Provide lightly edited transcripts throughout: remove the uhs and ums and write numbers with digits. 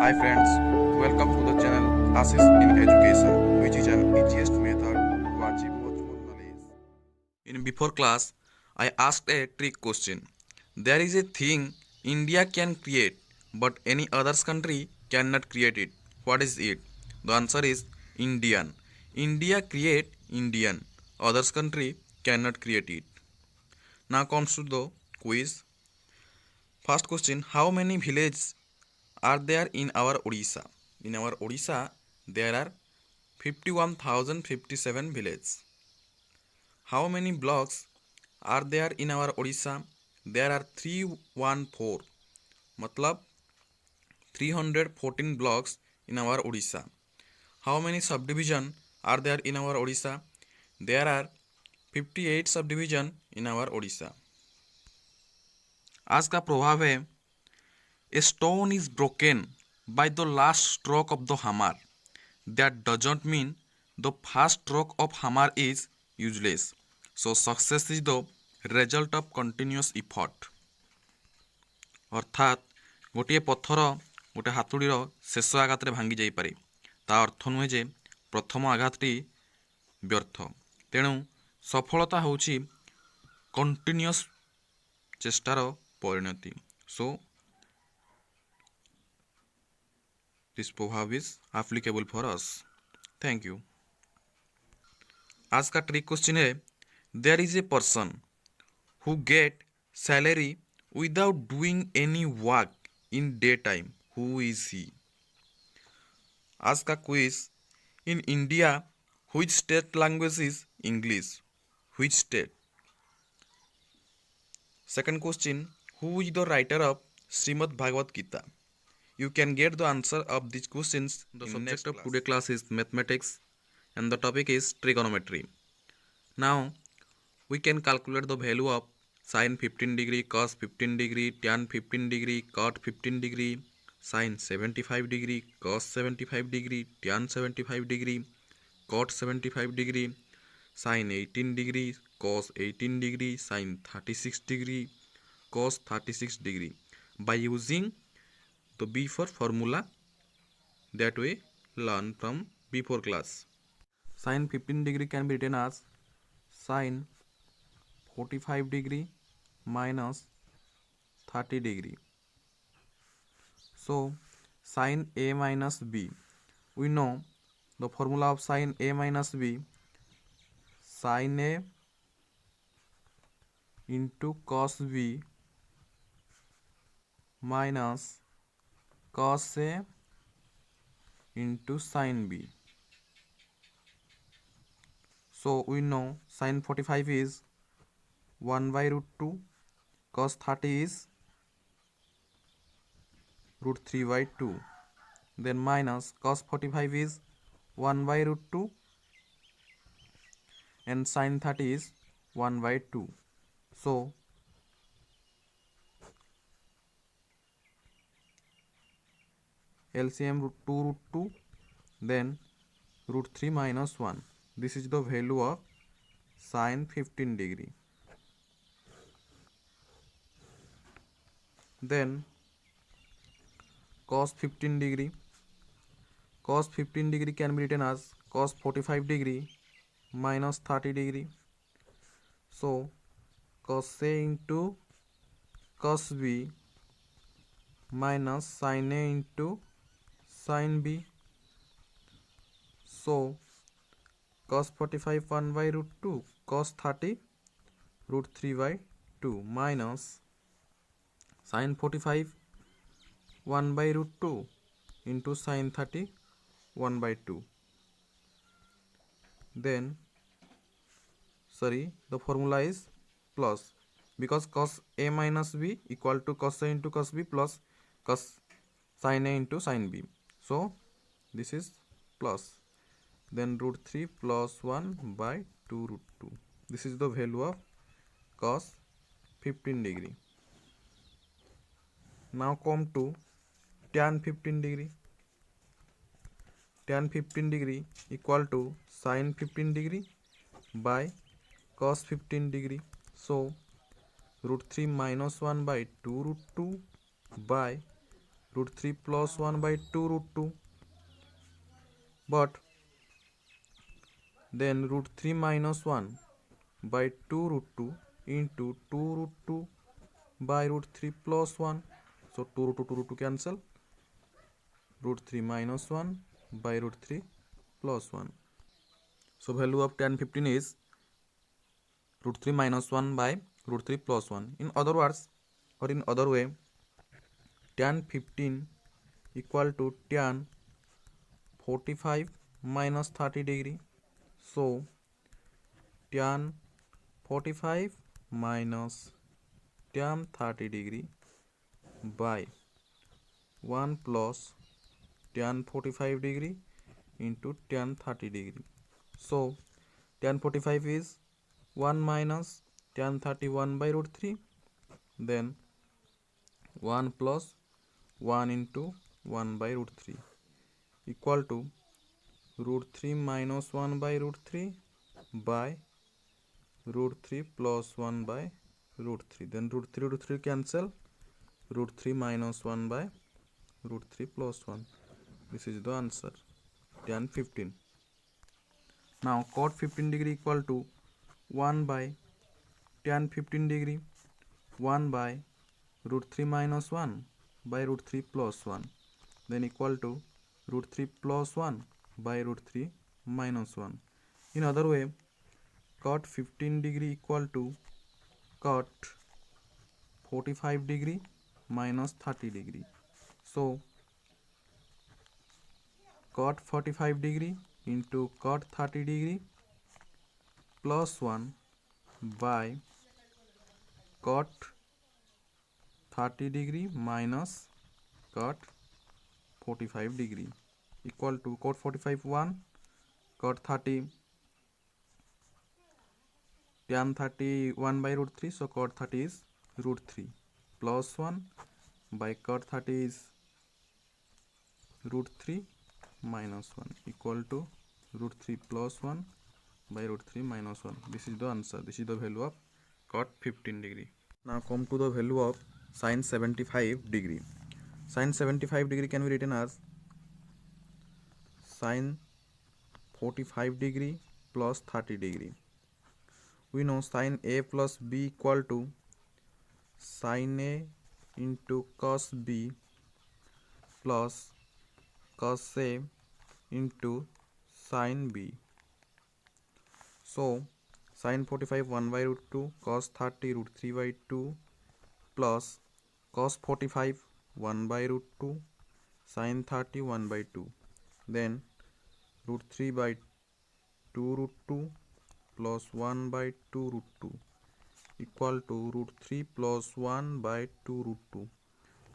Hi friends, welcome to the channel Assist in Education, which is an easiest method to achieve much more knowledge. In before class, I asked a trick question. There is a thing India can create, but any other country cannot create it. What is it? The answer is Indian. India create Indian. Others country cannot create it. Now comes to the quiz. First question: how many villages are there in our Odisha? In our Odisha, there are 51,057 villages. How many blocks are there in our Odisha? There are 314. मतलब 314 blocks in our Odisha. How many subdivision are there in our Odisha? There are 58 subdivision in our Odisha. आज का प्रभाव है A stone is broken by the last stroke of the hammer. That doesn't mean the first stroke of hammer is useless. So success is the result of continuous effort. अर्थात गोटे पत्थर गोटे हातुड़ीर शेष आघात भांगी जापे ता अर्थ नुहे जे प्रथम आघातटी व्यर्थ तेणु सफलता हूँ कंटिन्यूअस चेष्टार परिणति. सो this proverb is applicable for us. Thank you. आज का ट्रिक क्वेश्चन है there is a person who get salary without doing any work in day time. Who is he? आज का quiz in India which state language is English? Which state? Second question who is the writer of Shrimad Bhagavad Gita? You can get the answer of these questions. The subject of today's class is mathematics and the topic is trigonometry. Now we can calculate the value of sin 15 degree, cos 15 degree, tan 15 degree, cot 15 degree, sin 75 degree, cos 75 degree, tan 75 degree, cot 75 degree, sin 18 degree, cos 18 degree, sin 36 degree, cos 36 degree by using the before formula that we learn from before class. Sin 15 degree can be written as sin 45 degree minus 30 degree. So sin A minus B, we know the formula of sin A minus B, sin A into cos B minus cos A into sin B. So we know sin 45 is 1 by root 2, cos 30 is root 3 by 2, then minus cos 45 is 1 by root 2 and sin 30 is 1 by 2. So LCM root 2 root 2, then root 3 minus 1. This is the value of sin 15 degree. Then cos 15 degree. Cos 15 degree can be written as cos 45 degree minus 30 degree. So cos A into cos B minus sin A into sin B. So cos 45 1 by root 2, cos 30 root 3 by 2 minus sin 45 1 by root 2 into sin 30 1 by 2. Then the formula is plus, because cos A minus B equal to cos A into cos B plus cos sin A into sin B. So this is plus, then root 3 plus 1 by 2 root 2. This is the value of cos 15 degree. Now come to tan 15 degree. Tan 15 degree equal to sin 15 degree by cos 15 degree. So root 3 minus 1 by 2 root 2 by root 3 plus 1 by 2 root 2, but then root 3 minus 1 by 2 root 2 into 2 root 2 by root 3 plus 1. So 2 root 2 2 root 2 cancel. Root 3 minus 1 by root 3 plus 1. So value of tan 15 is root 3 minus 1 by root 3 plus 1. In other words, or in other way, tan 15 equal to tan 45 minus 30 degree. So tan 45 minus tan 30 degree by 1 plus tan 45 degree into tan 30 degree. So tan 45 is 1 minus tan 31 by root 3, then 1 plus 1 into 1 by root 3 equal to root 3 minus 1 by root 3 by root 3 plus 1 by root 3. Then root 3 cancel. Root 3 minus 1 by root 3 plus 1. This is the answer. Tan 15. Now cot 15 degree equal to 1 by tan 15 degree 1 by root 3 minus 1 by root 3 plus 1, then equal to root 3 plus 1 by root 3 minus 1. In other way, cot 15 degree equal to cot 45 degree minus 30 degree. So cot 45 degree into cot 30 degree plus 1 by cot 30 degree minus cot 45 degree equal to cot 45 1, cot 30 tan 30 1 by root 3, so cot 30 is root 3 plus 1 by cot 30 is root 3 minus 1 equal to root 3 plus 1 by root 3 minus 1. This is the answer. This is the value of cot 15 degree. Now come to the value of sin 75 degree. Sin 75 degree can be written as sin 45 degree plus 30 degree. We know sin A plus B equal to sin A into cos B plus cos A into sin B. So sin 45 1 by root 2, cos 30 root 3 by 2 plus cos 45 1 by root 2, sin 30 1 by 2, then root 3 by 2 root 2 plus 1 by 2 root 2 equal to root 3 plus 1 by 2 root 2.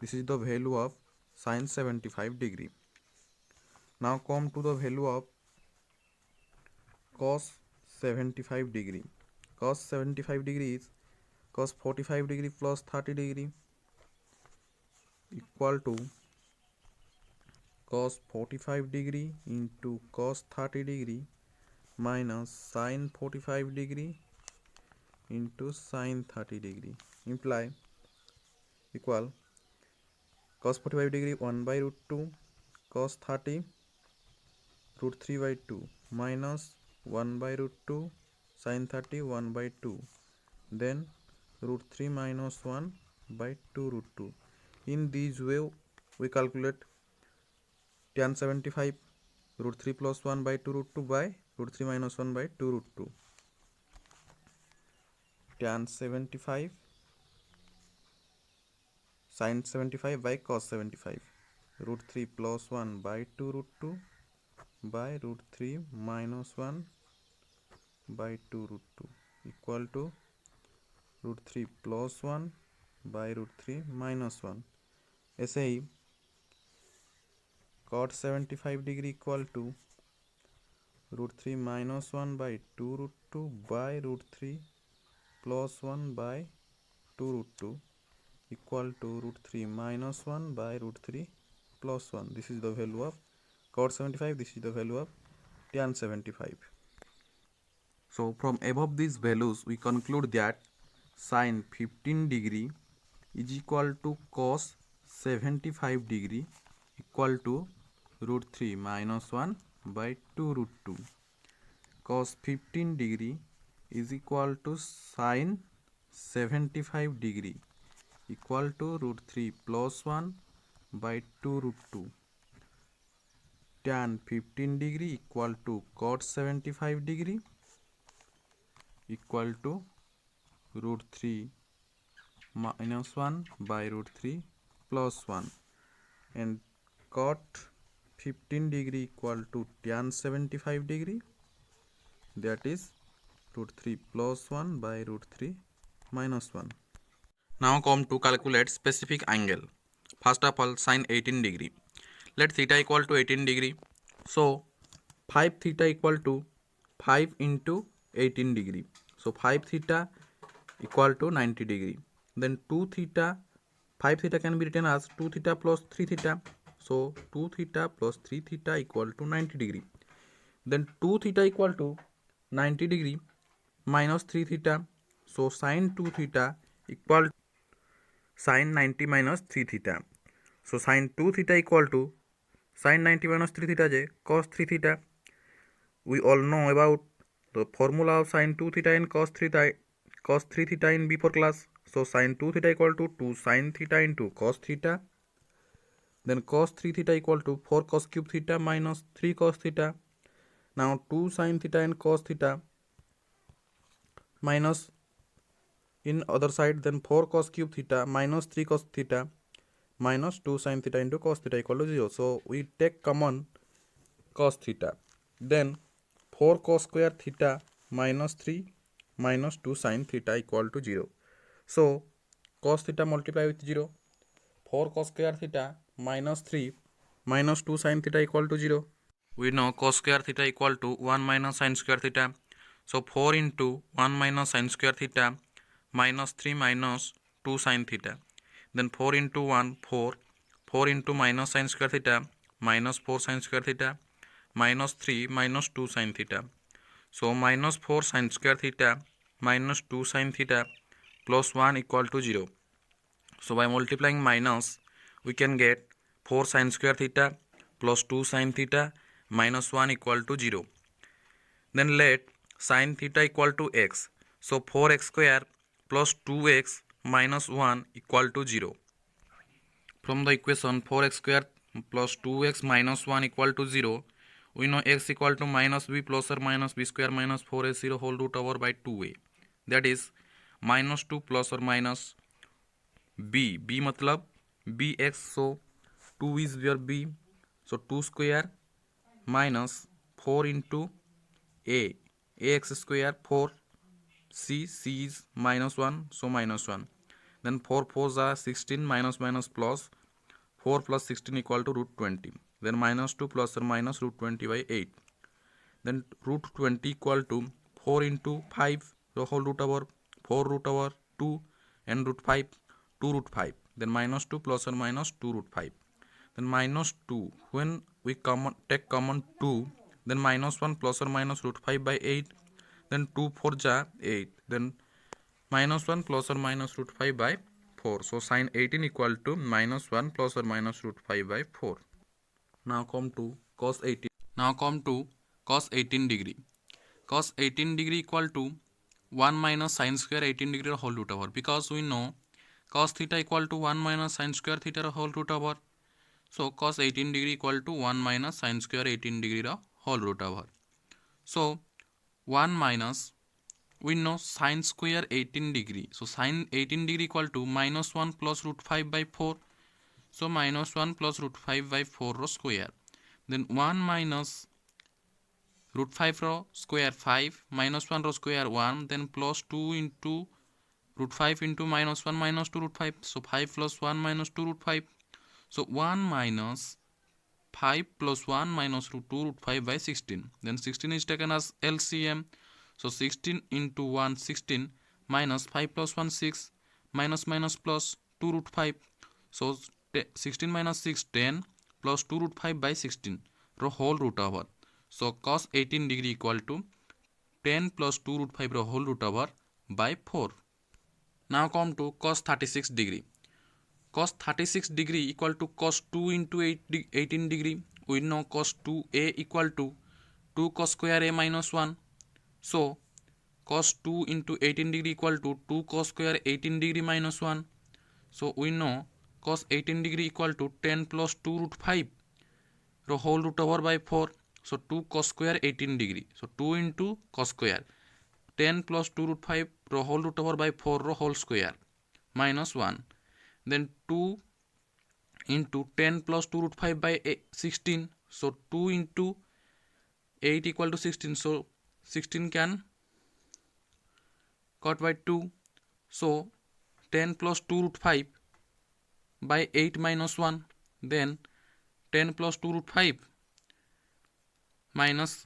This is the value of sin 75 degree. Now come to the value of cos 75 degree. Cos 75 degree is cos 45 degree plus 30 degree equal to cos 45 degree into cos 30 degree minus sin 45 degree into sin 30 degree imply equal cos 45 degree 1 by root 2 cos 30 root 3 by 2 minus 1 by root 2 sin 30 1 by 2, then root 3 minus 1 by 2 root 2. In this way we calculate tan 75 root 3 plus 1 by 2 root 2 by root 3 minus 1 by 2 root 2. Tan 75 sin 75 by cos 75 root 3 plus 1 by 2 root 2 by root 3 minus 1 by 2 root 2 equal to root 3 plus 1 by root 3 minus 1. ऐसे ही cot 75 degree equal to root 3 minus 1 by 2 root 2 by root 3 plus 1 by 2 root 2 equal to root 3 minus 1 by root 3 plus 1. This is the value of cot 75. This is the value of tan 75. So from above these values we conclude that sin 15 degree is equal to cos 75 degree equal to root 3 minus 1 by 2 root 2. Cos 15 degree is equal to sin 75 degree equal to root 3 plus 1 by 2 root 2. Tan 15 degree equal to cot 75 degree equal to root 3 minus 1 by root 3 plus 1, and cot 15 degree equal to tan 75 degree, that is root 3 plus 1 by root 3 minus 1. Now come to calculate specific angle. First of all, sin 18 degree. Let theta equal to 18 degree. So 5 theta equal to 5 into 18 degree. So 5 theta equal to 90 degree. Then 2 theta, 5 theta can be written as 2 theta plus 3 theta. So 2 theta plus 3 theta equal to 90 degree. Then 2 theta equal to 90 degree minus 3 theta. So sin 2 theta equal to sin 90 minus 3 theta. So sin 2 theta equal to sin 90 minus 3 theta je cos 3 theta. We all know about the formula of sin 2 theta and cos 3 theta in before class. So sin 2 theta equal to 2 sin theta into cos theta. Then cos 3 theta equal to 4 cos cube theta minus 3 cos theta. Now 2 sin theta and cos theta minus in other side, then 4 cos cube theta minus 3 cos theta minus 2 sin theta into cos theta equal to 0. So we take common cos theta. Then 4 cos square theta minus 3 minus 2 sin theta equal to 0. So cos theta multiply with 0. 4 cos square theta minus 3 minus 2 sin theta equal to 0. We know cos square theta equal to 1 minus sin square theta. So 4 into 1 minus sin square theta minus 3 minus 2 sin theta. Then 4 into 1 4. 4 into minus sin square theta minus 4 sin square theta minus 3 minus 2 sin theta. So minus 4 sin square theta minus 2 sin theta plus 1 equal to 0. So by multiplying minus, we can get 4 sin square theta plus 2 sin theta minus 1 equal to 0. Then let sin theta equal to x. So 4x square plus 2x minus 1 equal to 0. From the equation 4x square plus 2x minus 1 equal to 0, we know x equal to minus b plus or minus b square minus 4a0 whole root over by 2a. That is minus 2 plus or minus b. b मतलब bx, so 2 is your b. So 2 square minus 4 into a. ax square 4. c is minus 1, so minus 1. Then 4 4s are 16 minus minus plus 4 plus 16 equal to root 20. Then minus 2 plus or minus root 20 by 8. Then root 20 equal to 4 into 5, the whole root over 4 root over 2 and root 5, 2 root 5. Then minus 2 plus or minus 2 root 5. Then minus 2, when we take common 2, then minus 1 plus or minus root 5 by 8. Then 2 4 ja 8. Then minus 1 plus or minus root 5 by 4. So sin 18 equal to minus 1 plus or minus root 5 by 4. Now come to cos 18. Now come to cos 18 degree. Cos 18 degree equal to 1 minus sin square 18 degree whole root over. Because we know cos theta equal to 1 minus sin square theta whole root over. So cos 18 degree equal to 1 minus sin square 18 degree whole root over. So 1 minus, we know sin square 18 degree. So sin 18 degree equal to minus 1 plus root 5 by 4. So minus 1 plus root 5 by 4 row square. Then 1 minus root 5 row square 5 minus 1 row square 1. Then plus 2 into root 5 into minus 1 minus 2 root 5. So 5 plus 1 minus 2 root 5. So 1 minus 5 plus 1 minus root 2 root 5 by 16. Then 16 is taken as LCM. So 16 into 1 16 minus 5 plus 1 6 minus minus plus 2 root 5. So 16 minus 6 10 plus 2 root 5 by 16 ro whole root over. So cos 18 degree equal to 10 plus 2 root 5 ro whole root over by 4. Now come to cos 36 degree. cos 36 degree equal to cos 2 into 18 degree. We know cos 2a equal to 2 cos square a minus 1. So cos 2 into 18 degree equal to 2 cos square 18 degree minus 1. So we know cos 18 degree equal to 10 plus 2 root 5 ro whole root over by 4. So 2 cos square 18 degree. So 2 into cos square 10 plus 2 root 5 ro whole root over by 4 ro whole square minus 1. Then 2 into 10 plus 2 root 5 by 16. So 2 into 8 equal to 16. So 16 can cut by 2. So 10 plus 2 root 5 by 8 minus 1. Then 10 plus 2 root 5 minus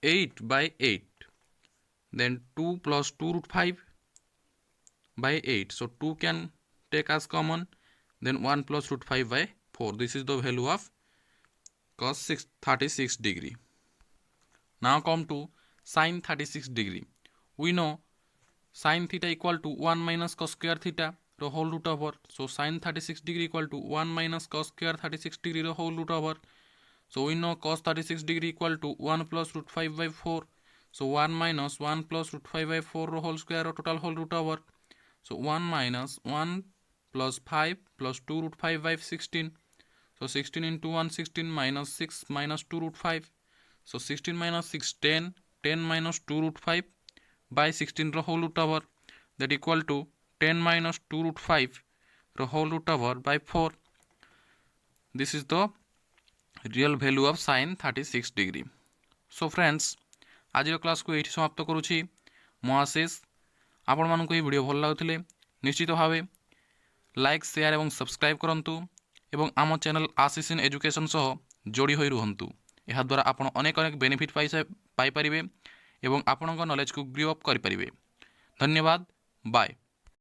8 by 8. Then 2 plus 2 root 5 by 8. So 2 can take as common. Then 1 plus root 5 by 4. This is the value of cos 36 degree. Now come to sin 36 degree. We know sin theta equal to 1 minus cos square theta the whole root over. So sin 36 degree equal to 1 minus cos square 36 degree the whole root over. So we know cos 36 degree equal to 1 plus root 5 by 4. So 1 minus 1 plus root 5 by 4 the whole square or total whole root over. So 1 minus 1 plus 5 plus 2 root 5 by 16. So 16 into 1 16 minus 6 minus 2 root 5. So 16 minus 6 10. 10 minus 2 root 5 by 16 the whole root over. That equal to 10 minus 2 root 5 the whole root over by 4. This is the real value of sin 36 degree. So friends, आज class को ये समाप्त करुँची मु आशीष आपण मानक ये video भल लगुले निश्चित भाव लाइक शेयर और सब्सक्राइब करंतु एवं आम चैनल आशीष इन एजुकेशन सह जोड़ी होई रुहंतु। यह द्वारा आपण अनेक अनेक बेनिफिट पाई परिबे एवं आपणक नॉलेज को ग्रो अप करि परिबे। धन्यवाद। बाय।